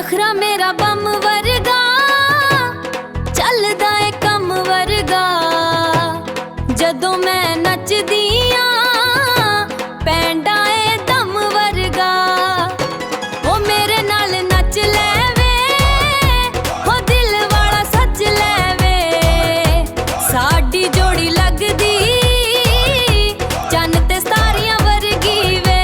नखरा मेरा बम वर्गा चलदा है कम वर्गा जदों मैं नचदी आं पैंडा है दम वर्गा ओ मेरे नाल नच लैवे हो दिल वाला सच लैवे साडी जोड़ी लगदी चन्न ते सारियां वर्गी वे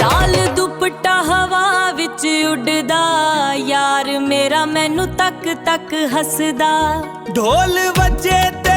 लाल दुपट्टा हवा विच उड़दा यार मेरा मैनू तक तक हसदा ढोल वजे ते